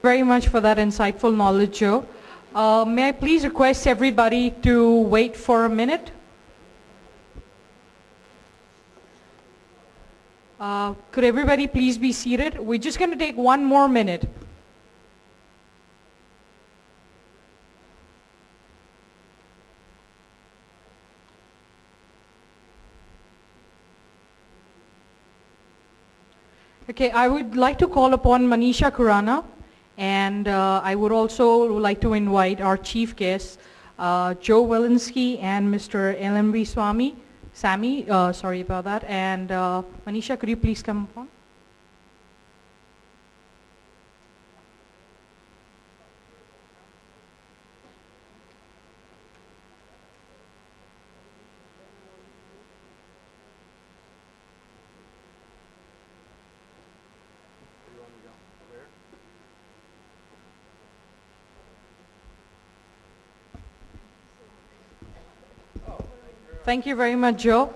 Very much for that insightful knowledge, Joe. May I please request everybody to wait for a minute? Could everybody please be seated? We're just going to take one more minute. Okay, I would like to call upon Manisha Khurana, and I would also like to invite our chief guests, Joe Walensky and Mr. LMV Sammy, sorry about that, and Manisha, could you please come upon? Thank you very much, Joe.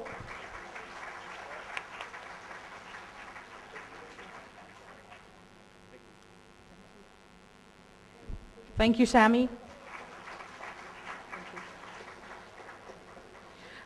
Thank you, Sammy.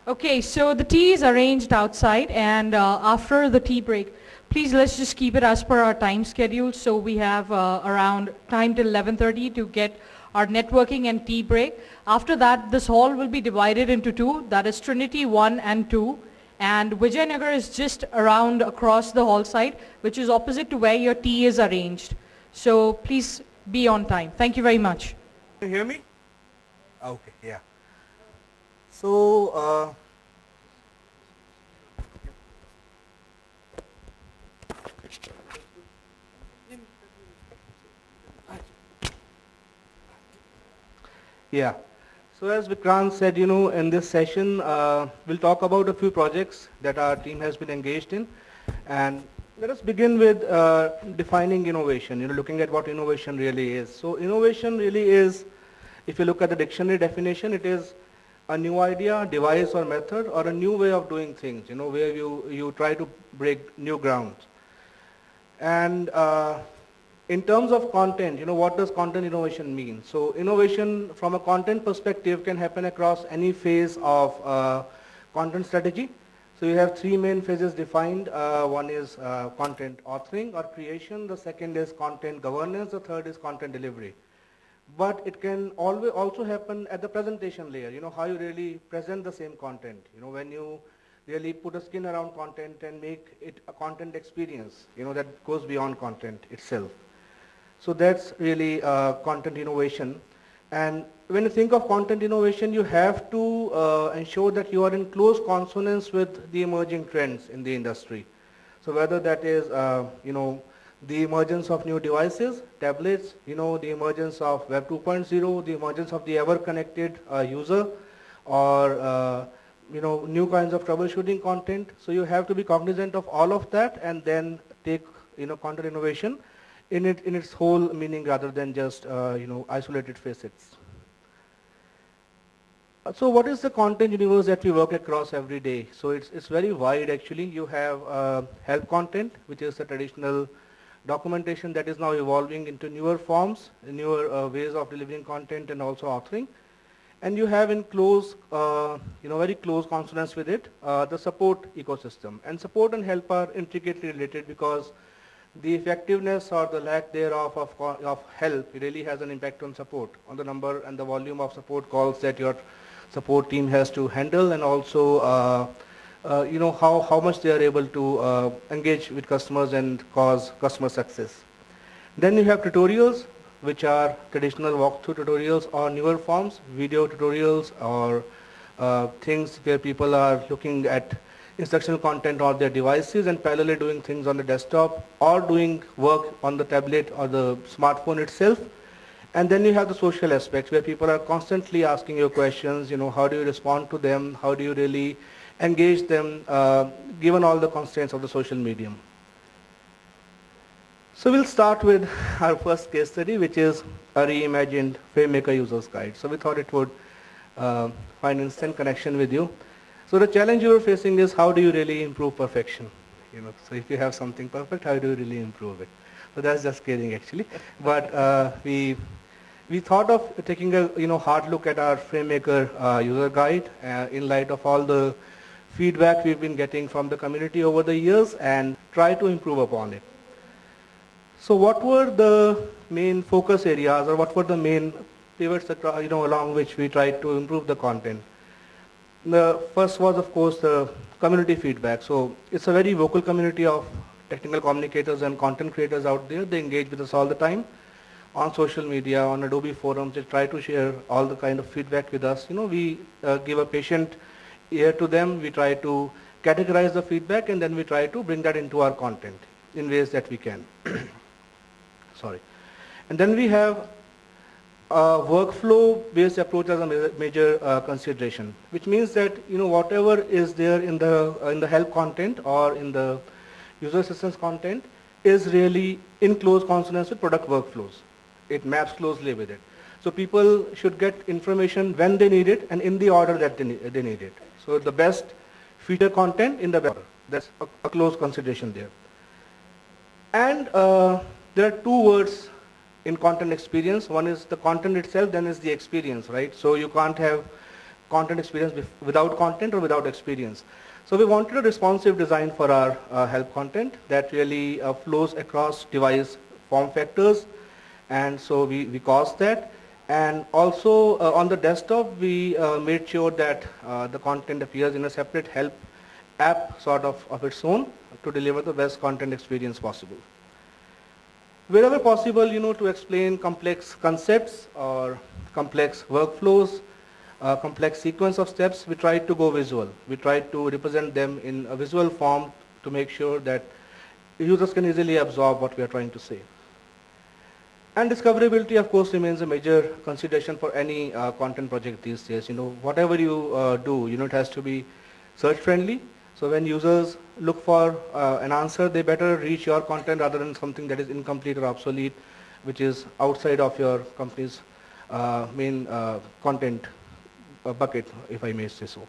Okay, so the tea is arranged outside, and after the tea break, please let's just keep it as per our time schedule. So we have around time till 11:30 to get our networking and tea break. After that, this hall will be divided into two, that is Trinity 1 and 2. And Vijayanagar is just around across the hall side, which is opposite to where your tea is arranged. So please be on time. Thank you very much. Can you hear me? Okay, yeah. So, yeah. So as Vikrant said, in this session, we'll talk about a few projects that our team has been engaged in. And let us begin with defining innovation, looking at what innovation really is. So innovation really is, if you look at the dictionary definition, it is a new idea, device or method, or a new way of doing things, where you try to break new ground. And in terms of content, what does content innovation mean? So innovation from a content perspective can happen across any phase of content strategy. So you have three main phases defined. One is content authoring or creation. The second is content governance. The third is content delivery. But it can always also happen at the presentation layer, how you really present the same content, when you really put a skin around content and make it a content experience, that goes beyond content itself. So that's really content innovation. And when you think of content innovation, you have to ensure that you are in close consonance with the emerging trends in the industry. So whether that is, the emergence of new devices, tablets, the emergence of Web 2.0, the emergence of the ever-connected user, or new kinds of troubleshooting content. So you have to be cognizant of all of that and then take content innovation in its whole meaning rather than just isolated facets. So what is the content universe that we work across every day? So it's very wide actually. You have help content, which is the traditional documentation that is now evolving into newer forms, newer ways of delivering content and also authoring. And you have in close, very close consonance with it, the support ecosystem. And support and help are intricately related because the effectiveness or the lack thereof of help really has an impact on support, on the number and the volume of support calls that your support team has to handle, and also how much they are able to engage with customers and cause customer success. Then you have tutorials, which are traditional walkthrough tutorials or newer forms, video tutorials or things where people are looking at instructional content on their devices and parallelly doing things on the desktop or doing work on the tablet or the smartphone itself. And then you have the social aspects where people are constantly asking you questions, how do you respond to them, how do you really engage them given all the constraints of the social medium. So we'll start with our first case study, which is a reimagined Framemaker user's guide. So we thought it would find instant connection with you. So the challenge you are facing is how do you really improve perfection? So if you have something perfect, how do you really improve it? So that's just kidding actually. But we thought of taking a hard look at our Framemaker user guide in light of all the feedback we've been getting from the community over the years and try to improve upon it. So what were the main focus areas, or what were the main pivots along which we tried to improve the content? The first was, of course, the community feedback. So it's a very vocal community of technical communicators and content creators out there. They engage with us all the time on social media, on Adobe forums. They try to share all the kind of feedback with us. We give a patient ear to them. We try to categorize the feedback, and then we try to bring that into our content in ways that we can. Sorry. And then we have workflow-based approach as a major consideration, which means that whatever is there in the help content or in the user assistance content is really in close consonance with product workflows. It maps closely with it. So people should get information when they need it and in the order that they need it. So the best feature content in the best order. That's a close consideration there. And there are two words in content experience. One is the content itself, then is the experience, right? So you can't have content experience without content or without experience. So we wanted a responsive design for our help content that really flows across device form factors, and so we caused that. And also on the desktop we made sure that the content appears in a separate help app sort of its own to deliver the best content experience possible. Wherever possible, to explain complex concepts or complex workflows, complex sequence of steps, we tried to go visual. We tried to represent them in a visual form to make sure that users can easily absorb what we are trying to say. And discoverability, of course, remains a major consideration for any content project these days. Whatever you do, it has to be search friendly. So when users look for an answer, they better reach your content rather than something that is incomplete or obsolete, which is outside of your company's main content bucket, if I may say so.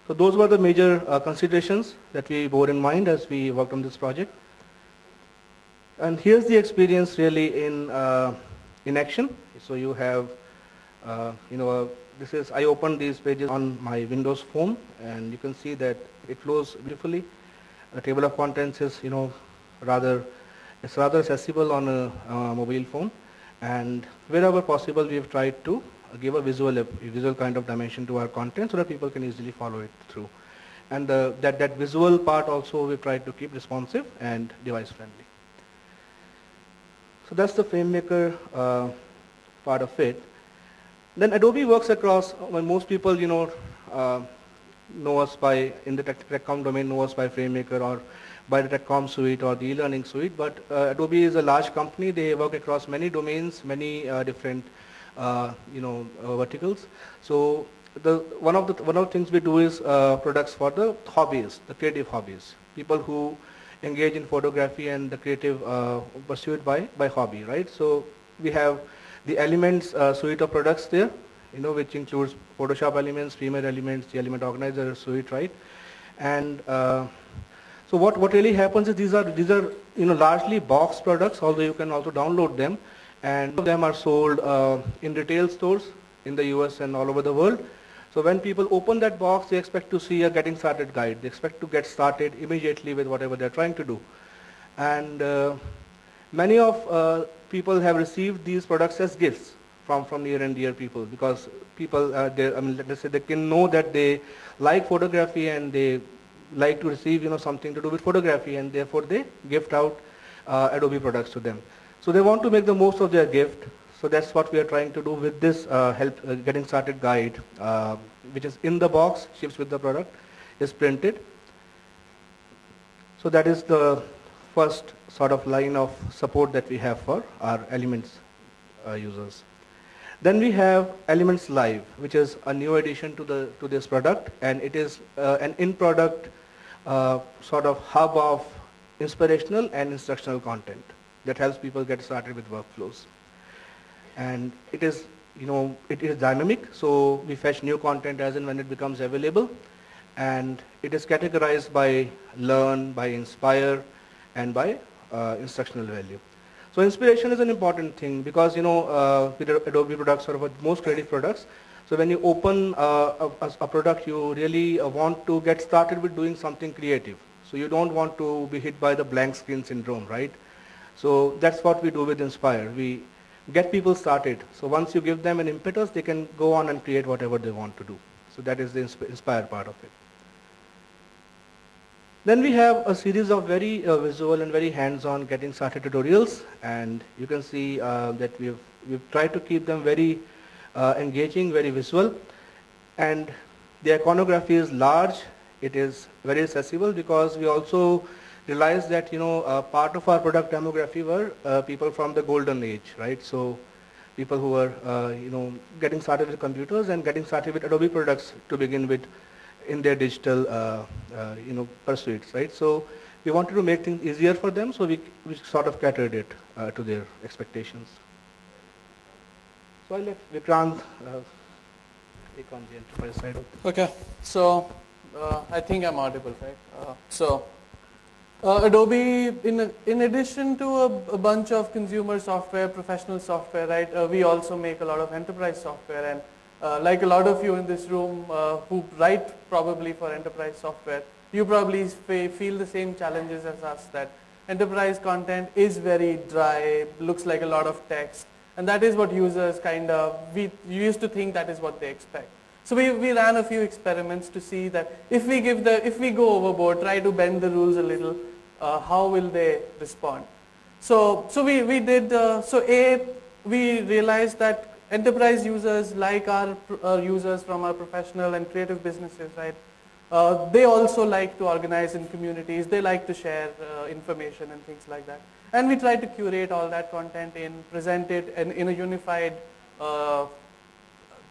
So those were the major considerations that we bore in mind as we worked on this project. And here's the experience really in action. So you have, I opened these pages on my Windows phone, and you can see that it flows beautifully. The table of contents is, rather accessible on a mobile phone. And wherever possible, we have tried to give a visual kind of dimension to our content so that people can easily follow it through. And that visual part also we tried to keep responsive and device friendly. So that's the Framemaker part of it. Then Adobe works across, most people, know us by, in the TechCom domain, know us by Framemaker or by the TechCom suite or the e-learning suite. But Adobe is a large company. They work across many domains, many different, verticals. So one of the things we do is products for the hobbies, the creative hobbies, people who engage in photography and the creative pursuit by hobby, right? So we have the Elements suite of products there, which includes Photoshop Elements, Premiere Elements, the Element Organizer suite, right? And so what really happens is these are largely box products, although you can also download them, and some of them are sold in retail stores in the US and all over the world. So when people open that box, they expect to see a getting started guide. They expect to get started immediately with whatever they're trying to do. And many of people have received these products as gifts from near and dear people, because people, let's say they can know that they like photography and they like to receive, something to do with photography, and therefore they gift out Adobe products to them. So they want to make the most of their gift. So that's what we are trying to do with this getting started guide, which is in the box, ships with the product, is printed. So that is the first sort of line of support that we have for our Elements users. Then we have Elements Live, which is a new addition to this product, and it is an in-product sort of hub of inspirational and instructional content that helps people get started with workflows. And it is, it is dynamic, so we fetch new content as and when it becomes available, and it is categorized by learn, by inspire, and by instructional value. So inspiration is an important thing because with Adobe products or with most creative products, so when you open a product, you really want to get started with doing something creative. So you don't want to be hit by the blank screen syndrome, right? So that's what we do with Inspire. We get people started. So once you give them an impetus, they can go on and create whatever they want to do. So that is the Inspire part of it. Then we have a series of very visual and very hands-on getting started tutorials, and you can see that we've tried to keep them very engaging, very visual, and the iconography is large. It is very accessible because we also realized that part of our product demography were people from the golden age, right? So people who were getting started with computers and getting started with Adobe products to begin with in their digital pursuits, right? So we wanted to make things easier for them, so we sort of catered it to their expectations. So I'll let Vikrant take on the enterprise side of it. Okay, so I think I'm audible, right? Adobe, in addition to a bunch of consumer software, professional software, right, we also make a lot of enterprise software, and like a lot of you in this room who write probably for enterprise software, you probably feel the same challenges as us, that enterprise content is very dry, looks like a lot of text, and that is what users we used to think that is what they expect. So we ran a few experiments to see that if we go overboard, try to bend the rules a little, how will they respond? So we realized that enterprise users, like our users from our professional and creative businesses, right? They also like to organize in communities. They like to share information and things like that. And we try to curate all that content and present it in a unified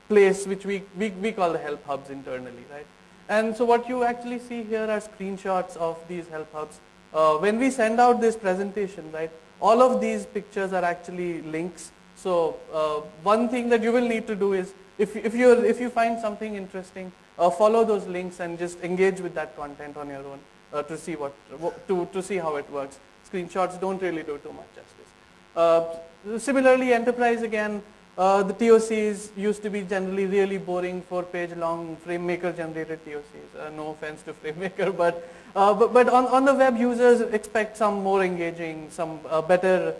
place, which we call the help hubs internally, right? And so what you actually see here are screenshots of these help hubs. When we send out this presentation, right, all of these pictures are actually links. So one thing that you will need to do is, if you find something interesting, follow those links and just engage with that content on your own to see how it works. Screenshots don't really do too much justice. Similarly, enterprise again, the TOCs used to be generally really boring, 4-page long Framemaker generated TOCs. No offense to Framemaker, but on the web, users expect some more engaging, some better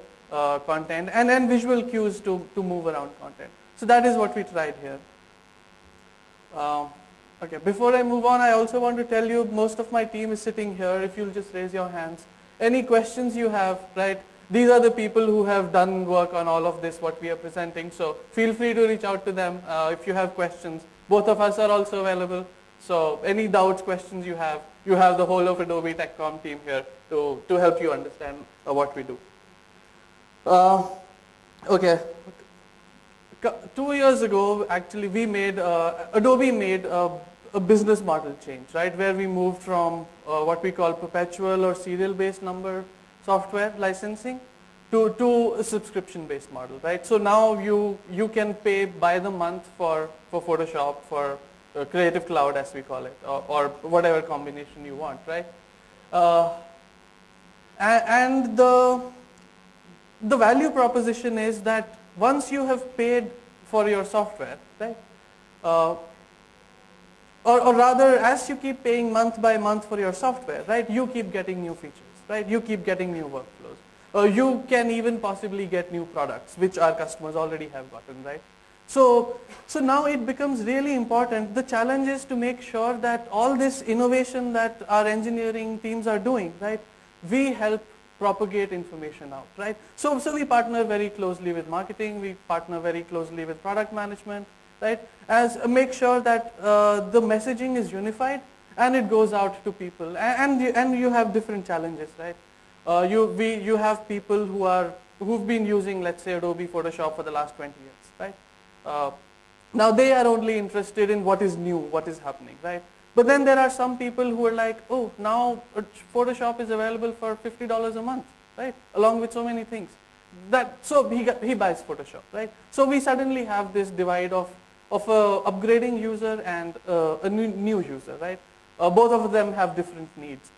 content, and then visual cues to move around content. So that is what we tried here. Okay, before I move on, I also want to tell you most of my team is sitting here. If you'll just raise your hands. Any questions you have, right? These are the people who have done work on all of this, what we are presenting. So feel free to reach out to them if you have questions. Both of us are also available. So any doubts, questions you have the whole of Adobe TechCom team here to help you understand what we do. Okay. 2 years ago, actually, Adobe made a business model change, right? Where we moved from what we call perpetual or serial-based number software licensing to a subscription-based model, right? So now you can pay by the month for Photoshop, for Creative Cloud, as we call it, or whatever combination you want, right? And the value proposition is that once you have paid for your software, right, or rather, as you keep paying month by month for your software, right, you keep getting new features, right, you keep getting new workflows. You can even possibly get new products, which our customers already have gotten, right? So now it becomes really important. The challenge is to make sure that all this innovation that our engineering teams are doing, right, we help propagate information out, right? So we partner very closely with marketing, we partner very closely with product management, right? Make sure that the messaging is unified and it goes out to people. And you have different challenges, right? You have people who've been using, let's say, Adobe Photoshop for the last 20 years, right? Now they are only interested in what is new, what is happening, right? But then there are some people who are like, oh, now Photoshop is available for $50 a month, right? Along with so many things. So he buys Photoshop, right? So we suddenly have this divide of a upgrading user and a new user, right? Both of them have different needs.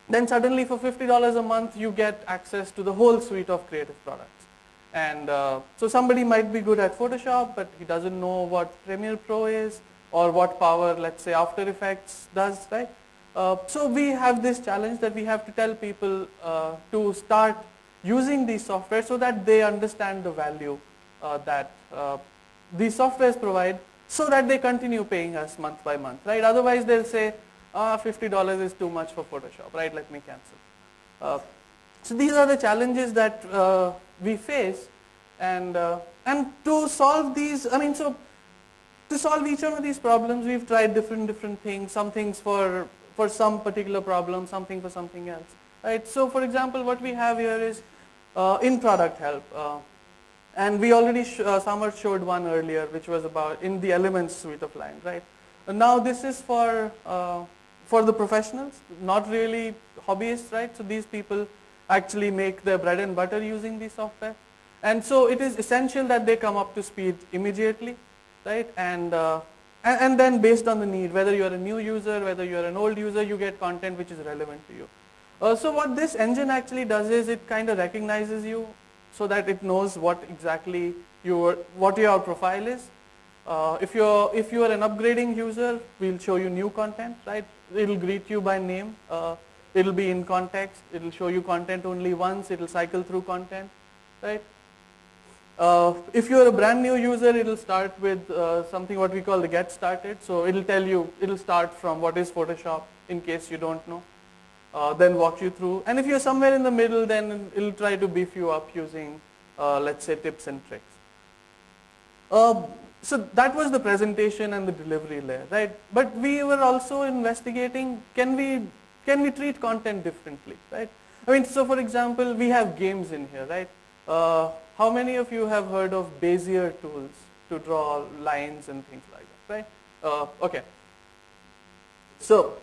then suddenly for $50 a month, you get access to the whole suite of creative products. And so somebody might be good at Photoshop, but he doesn't know what Premiere Pro is, or what power, let's say, After Effects does, right? So we have this challenge that we have to tell people to start using these software so that they understand the value that these softwares provide, so that they continue paying us month by month, right? Otherwise they'll say, $50 is too much for Photoshop, right? Let me cancel. So these are the challenges that we face, and to solve these, to solve each one of these problems, we've tried different things. Some things for some particular problem, something for something else, right? So for example, what we have here is in product help, and we already Samartha showed one earlier, which was about in the Elements suite of lines, right? And now this is for the professionals, not really hobbyists, right? So these people actually make their bread and butter using these software, and so it is essential that they come up to speed immediately, right? And then based on the need, whether you're a new user, whether you're an old user, you get content which is relevant to you. So what this engine actually does is it kind of recognizes you, so that it knows what exactly what your profile is. If you are an upgrading user, we'll show you new content, right? It'll greet you by name. It'll be in context. It'll show you content only once. It'll cycle through content, right? If you're a brand new user, it'll start with something what we call the get started. So it'll tell you, it'll start from what is Photoshop in case you don't know, then walk you through. And if you're somewhere in the middle, then it'll try to beef you up using, let's say, tips and tricks. So that was the presentation and the delivery layer, right? But we were also investigating, can we treat content differently, right? So for example, we have games in here, right? How many of you have heard of Bezier tools to draw lines and things like that, right? Okay. So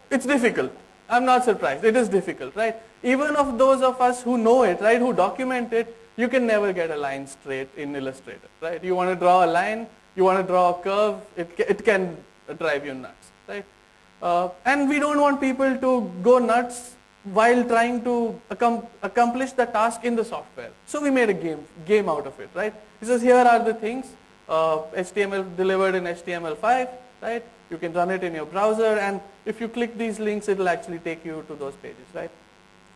it's difficult. I'm not surprised. It is difficult, right? Even of those of us who know it, right, who document it, you can never get a line straight in Illustrator, right? You want to draw a line, you want to draw a curve, it can drive you nuts, right? And we don't want people to go nuts while trying to accomplish the task in the software. So we made a game out of it, right? It says here are the things, HTML delivered in HTML5, right? You can run it in your browser, and if you click these links, it will actually take you to those pages, right?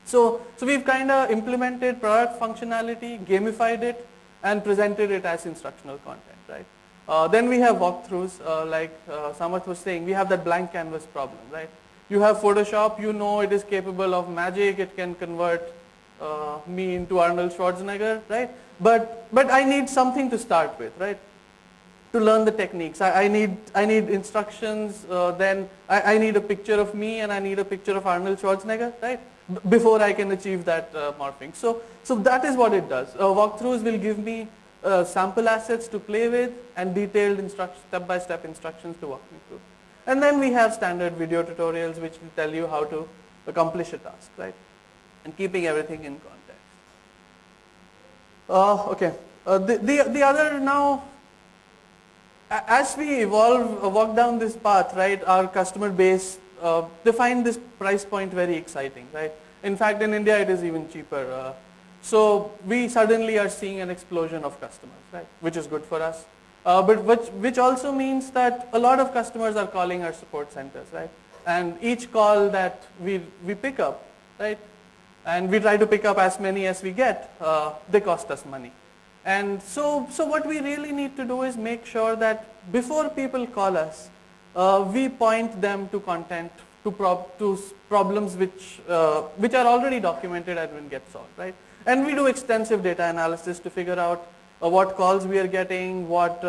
So we've kind of implemented product functionality, gamified it, and presented it as instructional content, right? Then we have walkthroughs, like Samartha was saying, we have that blank canvas problem, right? You have Photoshop, you know it is capable of magic, it can convert me into Arnold Schwarzenegger, right? But I need something to start with, right? To learn the techniques. I need instructions, then I need a picture of me and I need a picture of Arnold Schwarzenegger, right? Before I can achieve that morphing. So that is what it does. Walkthroughs will give me sample assets to play with and detailed step-by-step instructions to walk me through. And then we have standard video tutorials which will tell you how to accomplish a task, right? And keeping everything in context. Okay. The other now, as we walk down this path, right, our customer base, they find this price point very exciting, right? In fact, in India, it is even cheaper. So we suddenly are seeing an explosion of customers, right? Which is good for us. But which also means that a lot of customers are calling our support centers, right? And each call that we pick up, right? And we try to pick up as many as we get, they cost us money. And so what we really need to do is make sure that before people call us, we point them to content, to problems which are already documented and will get solved, right? And we do extensive data analysis to figure out what calls we are getting, what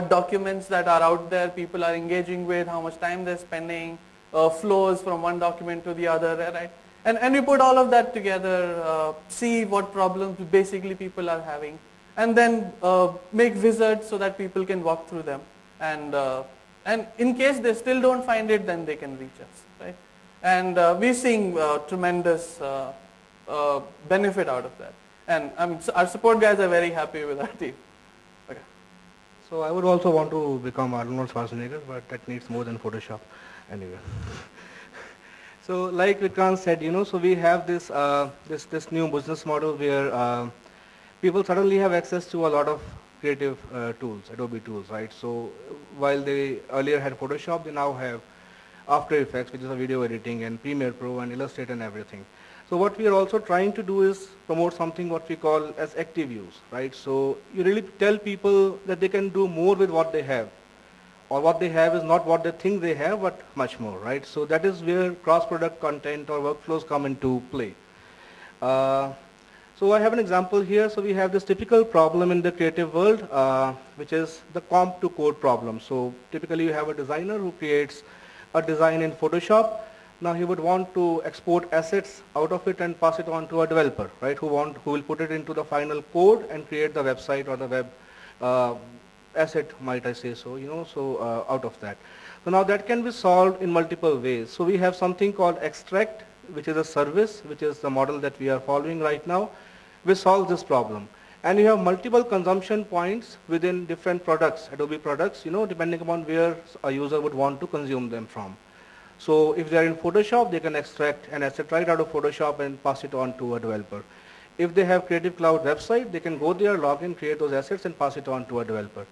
documents that are out there people are engaging with, how much time they're spending, flows from one document to the other, right? And we put all of that together, see what problems basically people are having, and then make wizards so that people can walk through them. And in case they still don't find it, then they can reach us, right? And we're seeing tremendous benefit out of that. And our support guys are very happy with our team. Okay. So I would also want to become Arnold Schwarzenegger, but that needs more than Photoshop anyway. So like Vikrant said, so we have this new business model where people suddenly have access to a lot of creative tools, Adobe tools, right? So while they earlier had Photoshop, they now have After Effects, which is a video editing, and Premiere Pro and Illustrator and everything. So what we are also trying to do is promote something what we call as active use, right? So you really tell people that they can do more with what they have, or what they have is not what they think they have, but much more, right? So that is where cross-product content or workflows come into play. So I have an example here. So we have this typical problem in the creative world, which is the comp to code problem. So typically you have a designer who creates a design in Photoshop. Now he would want to export assets out of it and pass it on to a developer, right? Who will put it into the final code and create the website or the web asset, might I say so, out of that. So now that can be solved in multiple ways. So we have something called Extract, which is a service, which is the model that we are following right now, which solves this problem. And you have multiple consumption points within different products, Adobe products, depending upon where a user would want to consume them from. So if they are in Photoshop, they can extract an asset right out of Photoshop and pass it on to a developer. If they have Creative Cloud website, they can go there, log in, create those assets and pass it on to a developer.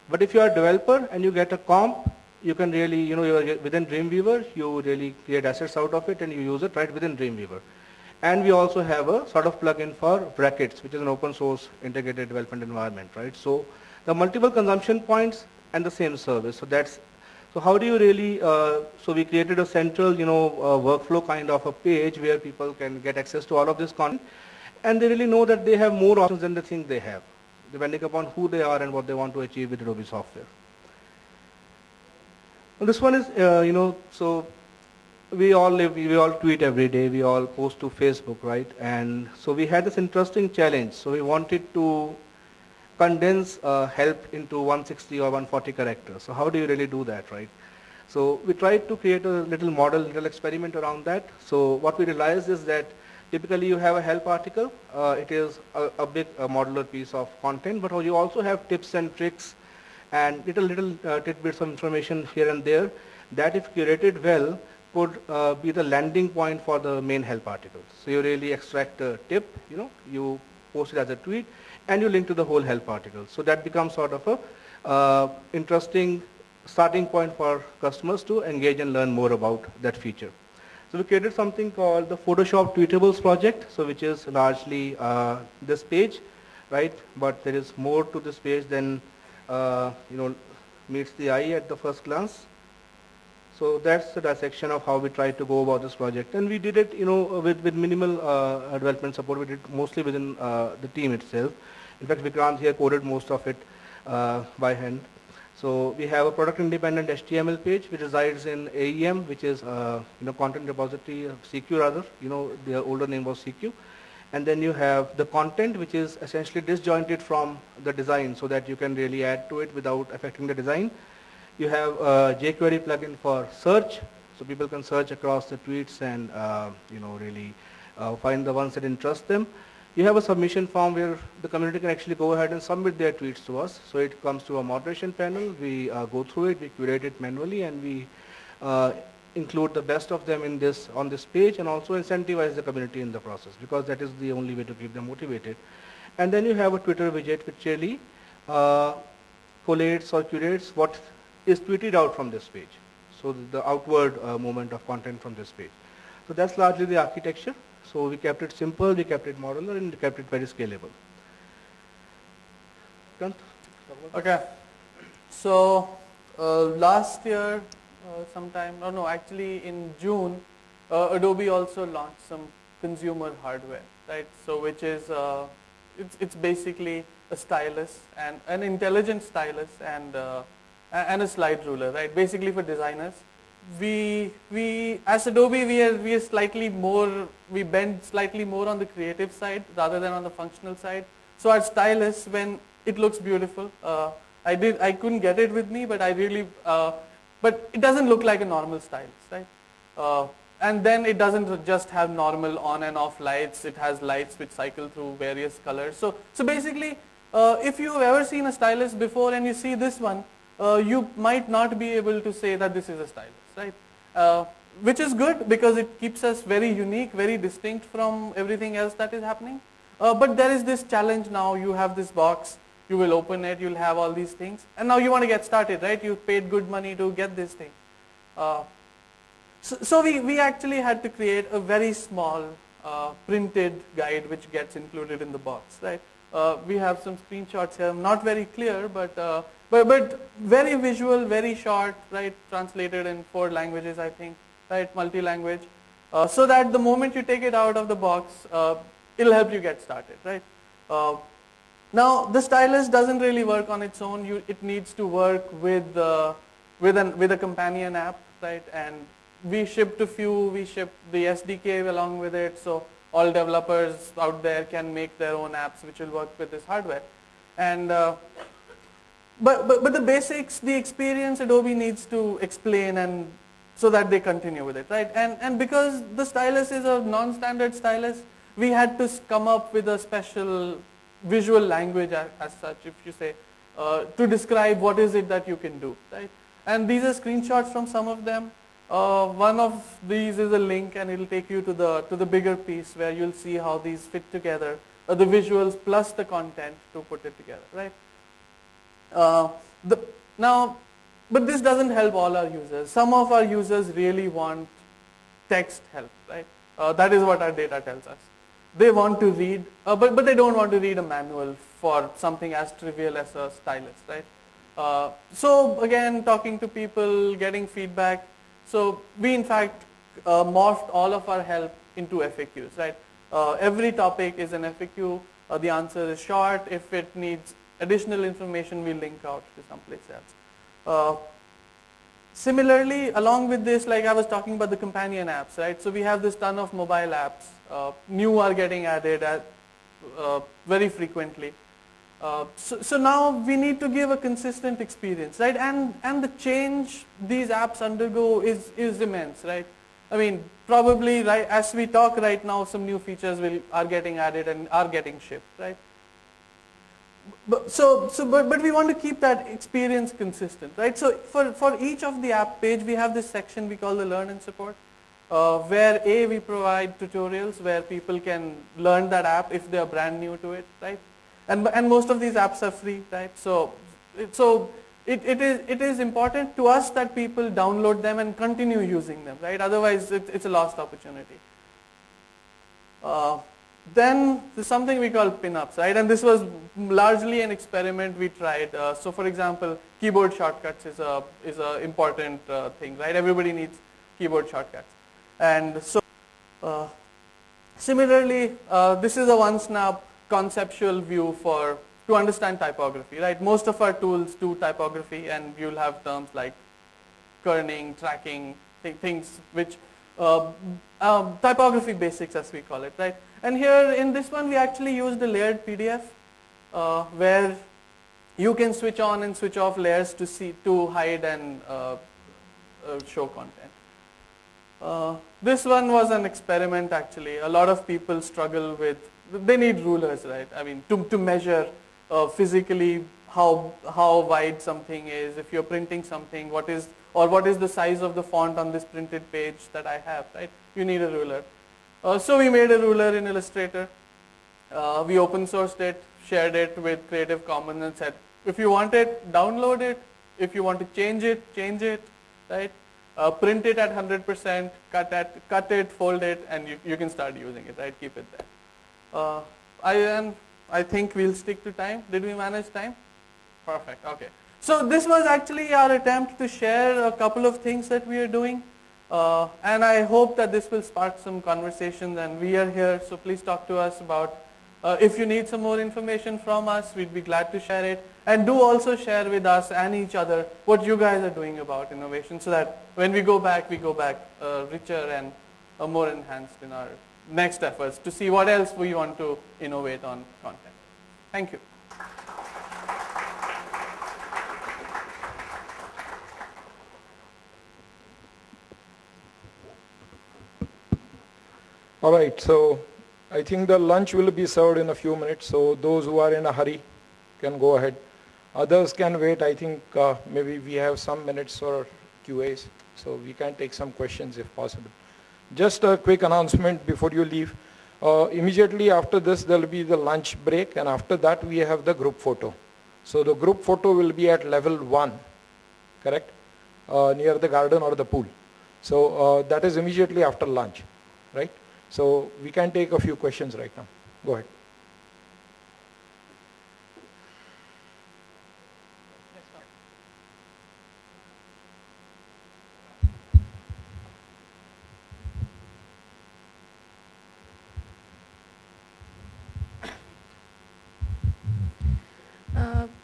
But if you are a developer and you get a comp, you can really, you're within Dreamweaver, you really create assets out of it and you use it right within Dreamweaver. And we also have a sort of plugin for Brackets, which is an open source integrated development environment, right? So the multiple consumption points and the same service. So how do you really, so we created a central, workflow kind of a page where people can get access to all of this content, and they really know that they have more options than they think they have, depending upon who they are and what they want to achieve with Adobe software. Well, this one is, so we all tweet every day, we all post to Facebook, right? And so we had this interesting challenge. So we wanted to condense help into 160 or 140 characters. So how do you really do that, right? So we tried to create a little model, little experiment around that. So what we realized is that typically you have a help article. It is a big modular piece of content, but you also have tips and tricks and little tidbits of information here and there that, if curated well, could be the landing point for the main help article. So you really extract a tip, you post it as a tweet, and you link to the whole help article. So that becomes sort of a interesting starting point for customers to engage and learn more about that feature. So we created something called the Photoshop Tweetables project, so which is largely this page, right? But there is more to this page than meets the eye at the first glance. So that's the dissection of how we tried to go about this project, and we did it, with minimal development support. We did it mostly within the team itself. In fact, Vikrant here coded most of it by hand. So we have a product-independent HTML page which resides in AEM, which is content repository, CQ rather. Their older name was CQ. And then you have the content, which is essentially disjointed from the design, so that you can really add to it without affecting the design. You have a jQuery plugin for search, so people can search across the tweets and really find the ones that interest them. You have a submission form where the community can actually go ahead and submit their tweets to us. So it comes to a moderation panel. We go through it, we curate it manually, and we include the best of them on this page, and also incentivize the community in the process, because that is the only way to keep them motivated. And then you have a Twitter widget which really collates or curates what is tweeted out from this page. So the outward movement of content from this page. So that's largely the architecture. So we kept it simple, we kept it modular, and we kept it very scalable. Okay. So last year, actually in June, Adobe also launched some consumer hardware, right? So which is it's basically a stylus, and an intelligent stylus, and a slide ruler, right? Basically for designers. We as Adobe, we are slightly more, we bend slightly more on the creative side rather than on the functional side. So our stylus, when it looks beautiful, I couldn't get it with me, but but it doesn't look like a normal stylus, right? And then it doesn't just have normal on and off lights. It has lights which cycle through various colors. So basically, if you've ever seen a stylus before and you see this one, you might not be able to say that this is a stylus, right? which is good because it keeps us very unique, very distinct from everything else that is happening. But there is this challenge now. You have this box, you will open it, you'll have all these things, and now you want to get started, right? You paid good money to get this thing. So we actually had to create a very small printed guide which gets included in the box, right? We have some screenshots here, not very clear, but very visual, very short, right? Translated in 4 languages, I think, right? Multi-language, so that the moment you take it out of the box, it'll help you get started, right? Now, the stylist doesn't really work on its own. It needs to work with a companion app, right? And we shipped a few. We shipped the SDK along with it, so all developers out there can make their own apps which will work with this hardware. And but the basics, the experience, Adobe needs to explain, and so that they continue with it, right? And because the stylus is a non-standard stylus, we had to come up with a special visual language as such, if you say, to describe what is it that you can do, right? And these are screenshots from some of them. One of these is a link, and it'll take you to the bigger piece where you'll see how these fit together, the visuals plus the content to put it together, right? But this doesn't help all our users. Some of our users really want text help, right? That is what our data tells us. They want to read, but they don't want to read a manual for something as trivial as a stylus, right? So again, talking to people, getting feedback. So we in fact morphed all of our help into FAQs, right? Every topic is an FAQ. The answer is short. If it needs additional information, we link out to someplace else. Similarly, along with this, like I was talking about the companion apps, right? So we have this ton of mobile apps. New are getting added very frequently. So now we need to give a consistent experience, right? And the change these apps undergo is immense, right? I mean, probably right as we talk right now, some new features are getting added and are getting shipped, right? But we want to keep that experience consistent, right? So for each of the app page, we have this section we call the Learn and Support, where we provide tutorials where people can learn that app if they are brand new to it, right? And most of these apps are free, right? So it is important to us that people download them and continue using them, right? Otherwise, it's a lost opportunity. Then there's something we call pinups, right? And this was largely an experiment we tried. So for example, keyboard shortcuts is a important thing, right? Everybody needs keyboard shortcuts. And so similarly, this is a one-snap conceptual view to understand typography, right? Most of our tools do typography, and you'll have terms like kerning, tracking, things which typography basics, as we call it, right? And here in this one, we actually used a layered PDF where you can switch on and switch off layers to hide and show content. This one was an experiment actually. A lot of people struggle with, they need rulers, right? I mean, to measure physically how wide something is. If you're printing something, what is the size of the font on this printed page that I have, right? You need a ruler. So we made a ruler in Illustrator. We open sourced it, shared it with Creative Commons, and said, if you want it, download it. If you want to change it, right? Print it at 100%, cut it, fold it, and you can start using it, right? Keep it there. I think we'll stick to time. Did we manage time? Perfect, okay. So this was actually our attempt to share a couple of things that we are doing. And I hope that this will spark some conversations, and we are here, so please talk to us about if you need some more information from us, we'd be glad to share it. And do also share with us and each other what you guys are doing about innovation, so that when we go back richer and more enhanced in our next efforts to see what else we want to innovate on content. Thank you. All right, so I think the lunch will be served in a few minutes, so those who are in a hurry can go ahead. Others can wait. I think maybe we have some minutes or QAs, so we can take some questions if possible. Just a quick announcement before you leave. Immediately after this, there will be the lunch break, and after that we have the group photo. So the group photo will be at level 1, correct? Near the garden or the pool. So that is immediately after lunch, right? So we can take a few questions right now. Go ahead.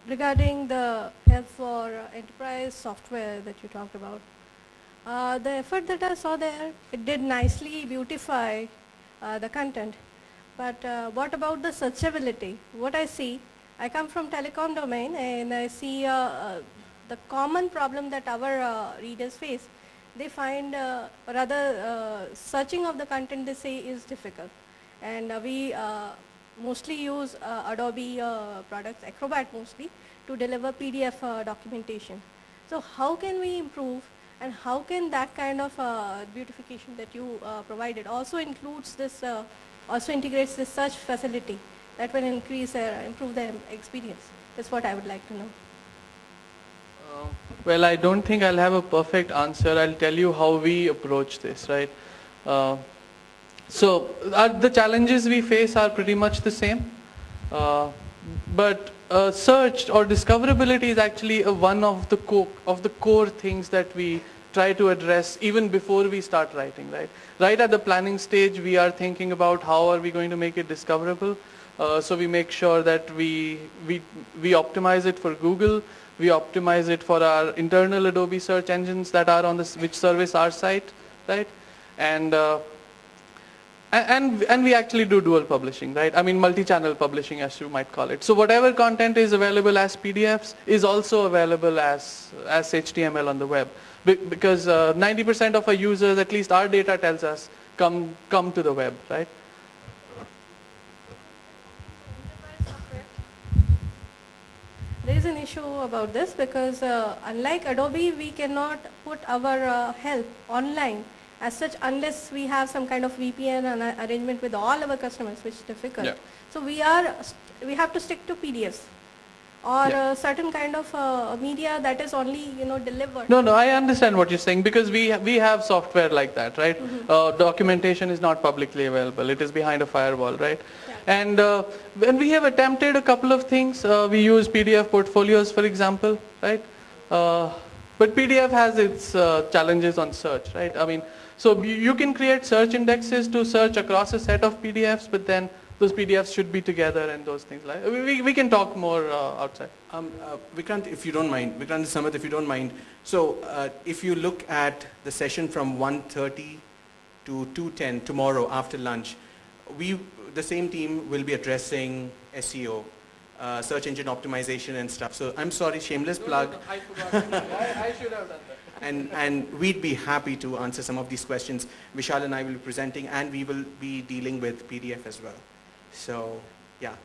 Regarding the help for enterprise software that you talked about, the effort that I saw there, it did nicely beautify the content. But what about the searchability? What I see, I come from telecom domain and I see the common problem that our readers face. They find searching of the content they say is difficult. And we mostly use Adobe products, Acrobat mostly, to deliver PDF documentation. So how can we improve, and how can that kind of beautification that you provided also includes this, also integrates this search facility that will improve the experience? That's what I would like to know. Well, I don't think I'll have a perfect answer. I'll tell you how we approach this, right? So the challenges we face are pretty much the same, but search or discoverability is actually one of the core things that we try to address even before we start writing, right? Right at the planning stage, we are thinking about how are we going to make it discoverable. So we make sure that we optimize it for Google, we optimize it for our internal Adobe search engines that are on which service our site, right? And we actually do dual publishing, right? I mean, multi-channel publishing, as you might call it. So whatever content is available as PDFs is also available as HTML on the web, because 90% of our users, at least our data tells us, come to the web, right? There is an issue about this because unlike Adobe, we cannot put our help online as such unless we have some kind of VPN and arrangement with all our customers, which is difficult. Yeah. So we have to stick to PDFs or certain kind of media that is only delivered. No, I understand what you're saying, because we have software like that, right? Mm-hmm. Documentation is not publicly available; it is behind a firewall, right? Yeah. And when we have attempted a couple of things, we use PDF portfolios, for example, right? But PDF has its challenges on search, right? I mean, so you can create search indexes to search across a set of PDFs, but then those PDFs should be together and those things. Like we can talk more outside. Vikrant, if you don't mind, Vikrant and Samartha, if you don't mind. So if you look at the session from 1:30 to 2:10 tomorrow after lunch, the same team will be addressing SEO, search engine optimization and stuff. So I'm sorry, shameless plug. No, I forgot. I should have done that. And we'd be happy to answer some of these questions. Vishal and I will be presenting, and we will be dealing with PDF as well. So, yeah.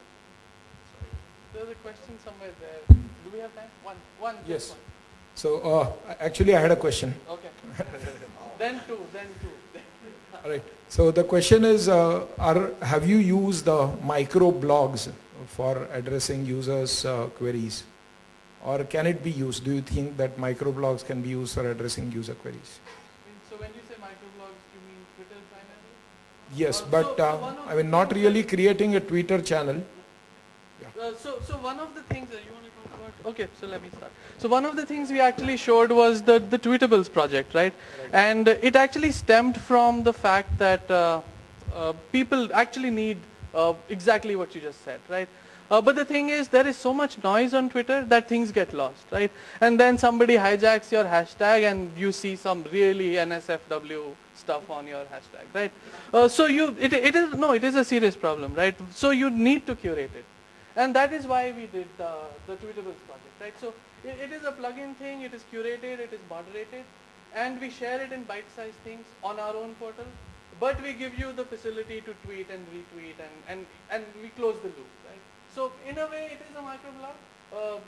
There's a question somewhere there. Do we have time? One. Yes. One. So, actually I had a question. Okay. Then two. All right. So the question is, have you used the micro blogs for addressing users' queries? Or can it be used? Do you think that microblogs can be used for addressing user queries? So when you say microblogs, you mean Twitter primarily? Yes, but I mean not really creating a Twitter channel. Yeah. So one of the things that you want to talk about? Okay, so let me start. So one of the things we actually showed was the Tweetables project, right? And it actually stemmed from the fact that people actually need exactly what you just said, right? But the thing is, there is so much noise on Twitter that things get lost, right? And then somebody hijacks your hashtag and you see some really NSFW stuff on your hashtag, right? So it is a serious problem, right? So you need to curate it. And that is why we did the Tweetables project, right? So it is a plug-in thing, it is curated, it is moderated, and we share it in bite-sized things on our own portal. But we give you the facility to tweet and retweet, and we close the loop, right? So in a way, it is a microblog,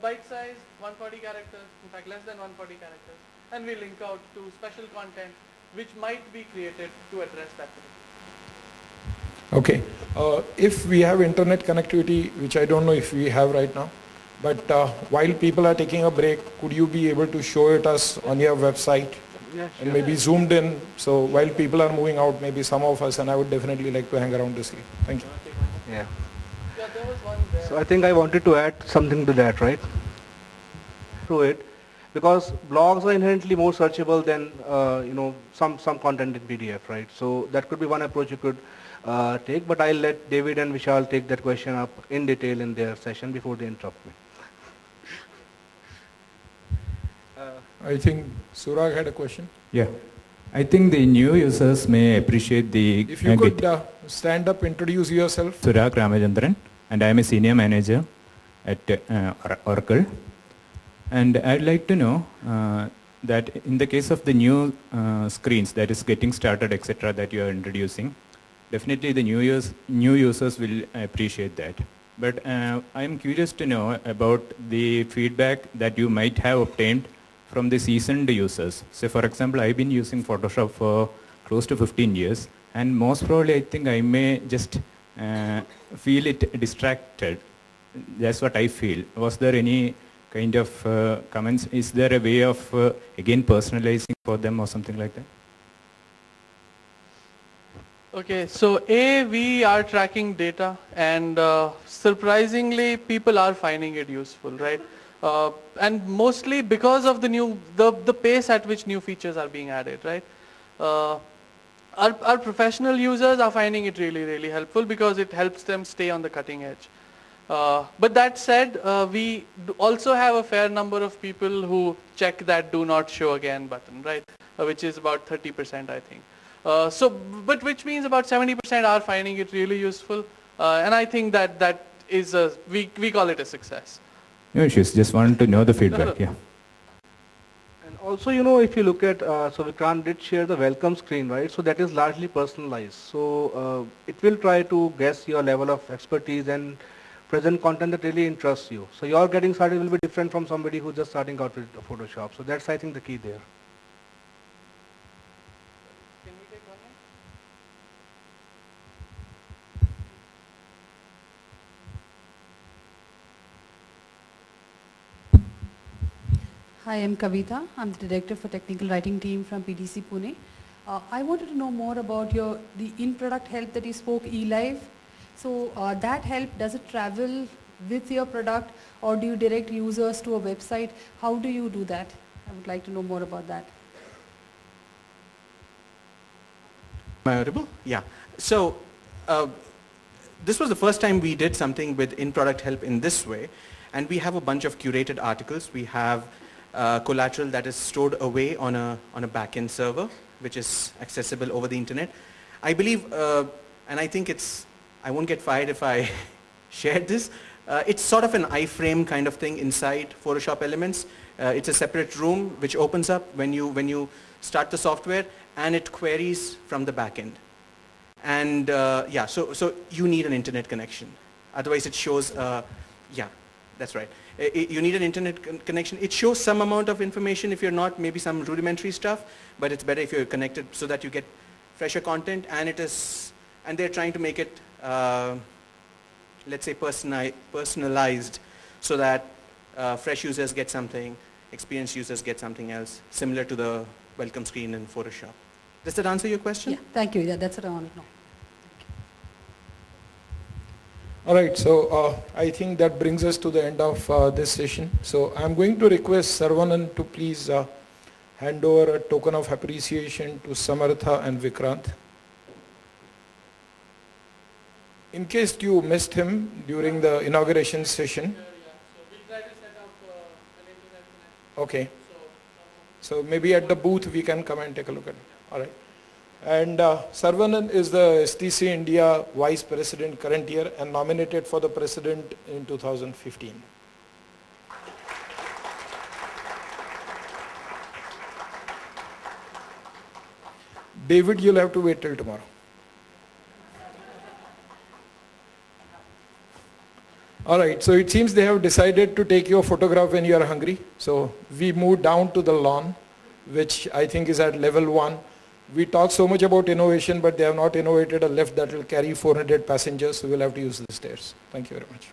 bite-sized, 140 characters, in fact less than 140 characters. and we link out to special content which might be created to address that particular. Okay. If we have internet connectivity, which I don't know if we have right now, but while people are taking a break, could you be able to show it us on your website? Yeah, And sure. maybe zoomed in, so while people are moving out, maybe some of us, and I would definitely like to hang around to see. Thank you. Yeah. Yeah, there was one there. So I think I wanted to add something to that, right? To it, because blogs are inherently more searchable than some content in PDF, right? So that could be one approach you could take. But I'll let David and Vishal take that question up in detail in their session before they interrupt me. I think Surag had a question. Yeah. I think the new users may appreciate the... If you could stand up, introduce yourself. Surag Ramachandran, and I am a senior manager at Oracle. And I'd like to know that in the case of the new screens that is getting started, etc., that you are introducing, definitely the new users will appreciate that. But I am curious to know about the feedback that you might have obtained from the seasoned users. So for example, I've been using Photoshop for close to 15 years, and most probably I think I may just feel it distracted. That's what I feel. Was there any kind of comments? Is there a way of, again, personalizing for them or something like that? Okay, so we are tracking data, and surprisingly, people are finding it useful, right? And mostly because of the pace at which new features are being added, right? Our professional users are finding it really, really helpful because it helps them stay on the cutting edge. But that said, we also have a fair number of people who check that do not show again button, right? Which is about 30%, I think. But which means about 70% are finding it really useful. And I think that is we call it a success. No issues, just wanted to know the feedback, yeah. And also, if you look at, so Vikrant did share the welcome screen, right? So that is largely personalized. So it will try to guess your level of expertise and present content that really interests you. So your getting started will be different from somebody who's just starting out with Photoshop. So that's, I think, the key there. Can we take one more? Hi, I'm Kavita. I'm the Director for Technical Writing Team from PDC Pune. I wanted to know more about the in-product help that you spoke, eLive. So that help, does it travel with your product, or do you direct users to a website? How do you do that? I would like to know more about that. Am I audible? Yeah. So this was the first time we did something with in-product help in this way, and we have a bunch of curated articles. We have collateral that is stored away on a back-end server, which is accessible over the internet. I believe, and I think I won't get fired if I share this. It's sort of an iframe kind of thing inside Photoshop Elements. It's a separate room which opens up when you start the software, and it queries from the back-end. And yeah, so you need an internet connection. Otherwise it shows, yeah, that's right. You need an internet connection. It shows some amount of information if you're not, maybe some rudimentary stuff, but it's better if you're connected so that you get fresher content, and they're trying to make it, let's say, personalized so that fresh users get something, experienced users get something else, similar to the welcome screen in Photoshop. Does that answer your question? Yeah, thank you. Yeah, that's what I wanted to know. All right, so I think that brings us to the end of this session. So I'm going to request Sarvanan to please hand over a token of appreciation to Samartha and Vikrant. In case you missed him during the inauguration session. Okay. So maybe at the booth we can come and take a look at it. All right. And Sarvanan is the STC India Vice President current year and nominated for the President in 2015. David, you'll have to wait till tomorrow. All right, so it seems they have decided to take your photograph when you are hungry. So we move down to the lawn which I think is at level 1. We talk so much about innovation, but they have not innovated a lift that will carry 400 passengers, so we'll have to use the stairs. Thank you very much.